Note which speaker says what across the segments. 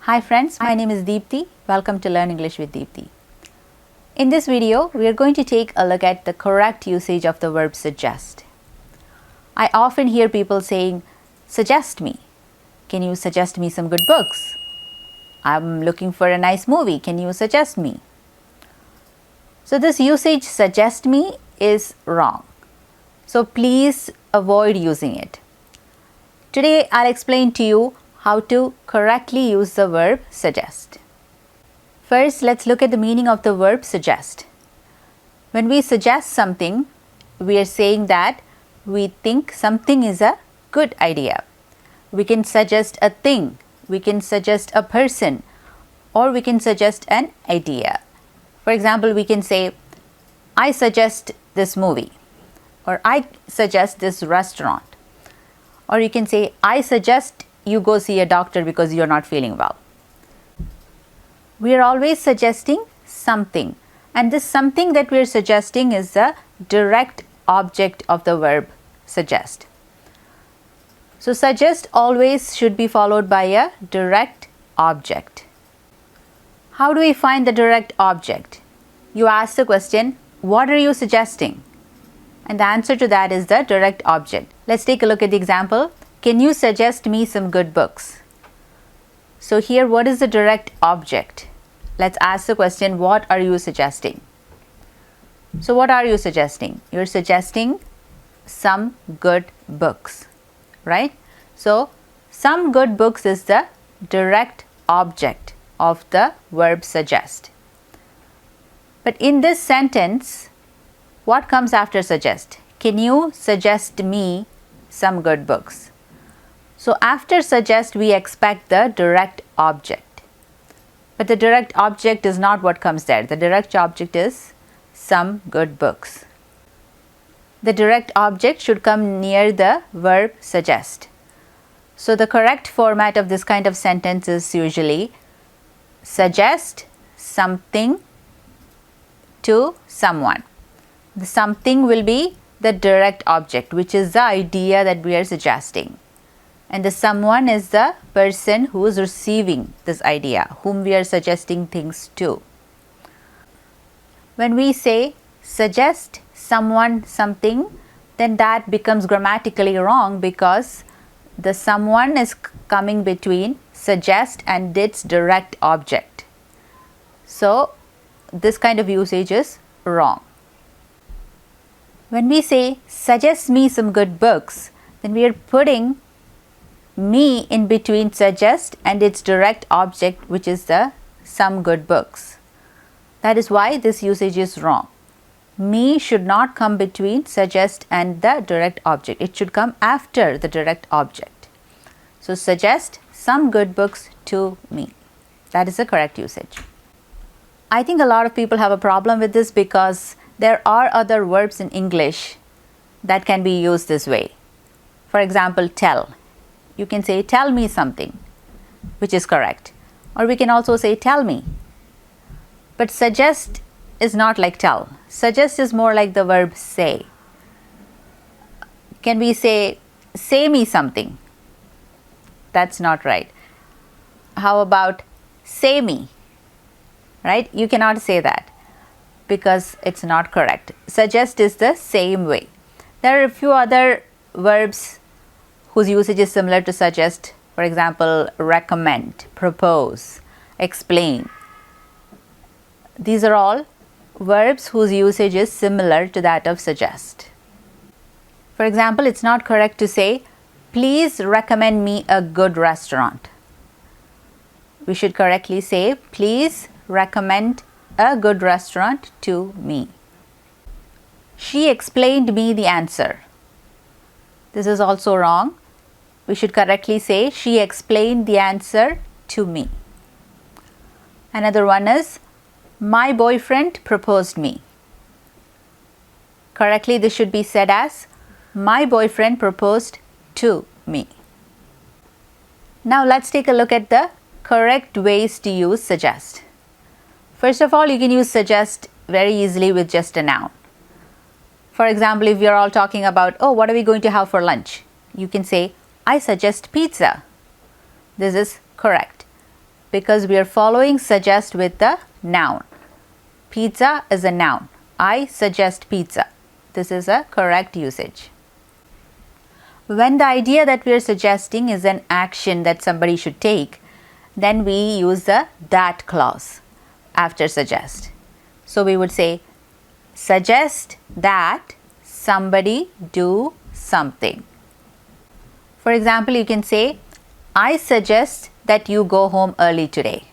Speaker 1: Hi friends, my name is Deepthi. Welcome to Learn English with Deepthi. In this video, we are going to take a look at the correct usage of the verb suggest. I often hear people saying, suggest me. Can you suggest me some good books? I'm looking for a nice movie. Can you suggest me? So this usage suggest me is wrong. So please avoid using it. Today I'll explain to you how to correctly use the verb suggest. First, let's look at the meaning of the verb suggest. When we suggest something, we are saying that we think something is a good idea. We can suggest a thing, we can suggest a person, or we can suggest an idea. For example, we can say, I suggest this movie, or I suggest this restaurant. Or you can say, I suggest you go see a doctor because you're not feeling well. We are always suggesting something, and this something that we are suggesting is the direct object of the verb suggest. So suggest always should be followed by a direct object. How do we find the direct object? You ask the question, what are you suggesting? And the answer to that is the direct object. Let's take a look at the example. Can you suggest me some good books? So here, what is the direct object? Let's ask the question, what are you suggesting? So what are you suggesting? You're suggesting some good books, right? So some good books is the direct object of the verb suggest. But in this sentence, what comes after suggest? Can you suggest me some good books? So after suggest, we expect the direct object. But the direct object is not what comes there. The direct object is some good books. The direct object should come near the verb suggest. So the correct format of this kind of sentence is usually suggest something to someone. The something will be the direct object, which is the idea that we are suggesting. And the someone is the person who is receiving this idea, whom we are suggesting things to. When we say suggest someone something, then that becomes grammatically wrong because the someone is coming between suggest and its direct object. So this kind of usage is wrong. When we say suggest me some good books, then we are putting me in between suggest and its direct object, which is the some good books. That is why this usage is wrong. Me should not come between suggest and the direct object. It should come after the direct object. So suggest some good books to me. That is the correct usage. I think a lot of people have a problem with this because there are other verbs in English that can be used this way. For example, tell. You can say tell me something, which is correct. Or we can also say tell me. But suggest is not like tell. Suggest is more like the verb say. Can we say me something? That's not right. How about say me? Right? You cannot say that because it's not correct. Suggest is the same way. There are a few other verbs whose usage is similar to suggest. For example, recommend, propose, explain. These are all verbs whose usage is similar to that of suggest. For example, it's not correct to say, please recommend me a good restaurant. We should correctly say, please recommend a good restaurant to me. She explained me the answer. This is also wrong. We should correctly say, she explained the answer to me. Another one is, my boyfriend proposed me. Correctly, this should be said as, my boyfriend proposed to me. Now let's take a look at the correct ways to use suggest. First of all, you can use suggest very easily with just a noun. For example, if we are all talking about, oh, what are we going to have for lunch? You can say, I suggest pizza. This is correct. because we are following suggest with the noun. Pizza is a noun. I suggest pizza. This is a correct usage. When the idea that we are suggesting is an action that somebody should take, then we use the that clause after suggest. So we would say, suggest that somebody do something. For example, you can say, I suggest that you go home early today.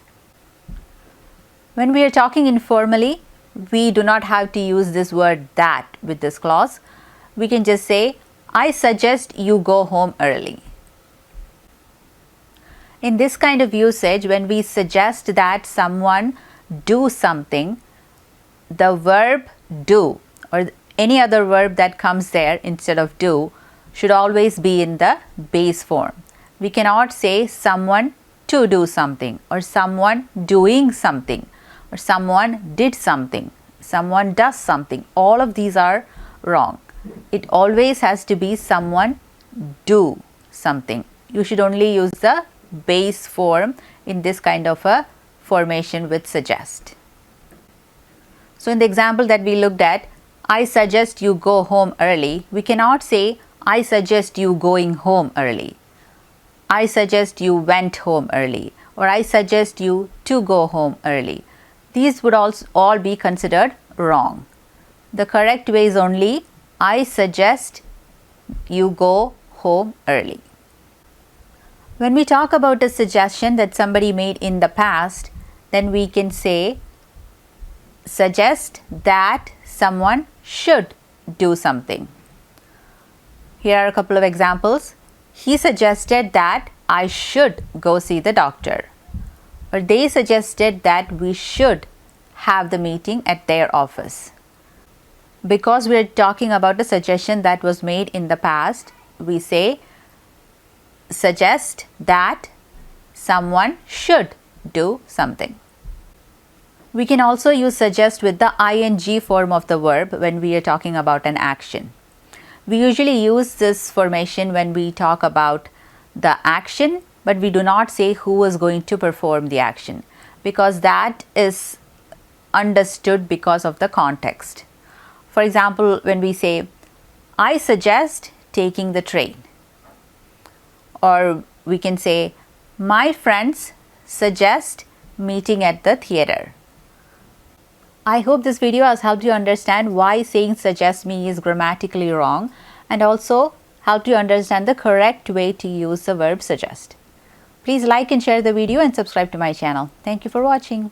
Speaker 1: When we are talking informally, we do not have to use this word that with this clause. We can just say, I suggest you go home early. In this kind of usage, when we suggest that someone do something, the verb do or any other verb that comes there instead of do should always be in the base form. We cannot say someone to do something or someone doing something or someone did something, someone does something. All of these are wrong. It always has to be someone do something. You should only use the base form in this kind of a formation with suggest. So in the example that we looked at, I suggest you go home early, we cannot say I suggest you going home early. I suggest you went home early, or I suggest you to go home early. These would also all be considered wrong. The correct way is only I suggest you go home early. When we talk about a suggestion that somebody made in the past, then we can say suggest that someone should do something. Here are a couple of examples. He suggested that I should go see the doctor. Or they suggested that we should have the meeting at their office. Because we are talking about a suggestion that was made in the past, we say suggest that someone should do something. We can also use suggest with the ing form of the verb when we are talking about an action. We usually use this formation when we talk about the action, but we do not say who is going to perform the action, because that is understood because of the context. For example, when we say, I suggest taking the train. Or we can say, my friends suggest meeting at the theater. I hope this video has helped you understand why saying suggest me is grammatically wrong, and also helped you understand the correct way to use the verb suggest. Please like and share the video and subscribe to my channel. Thank you for watching.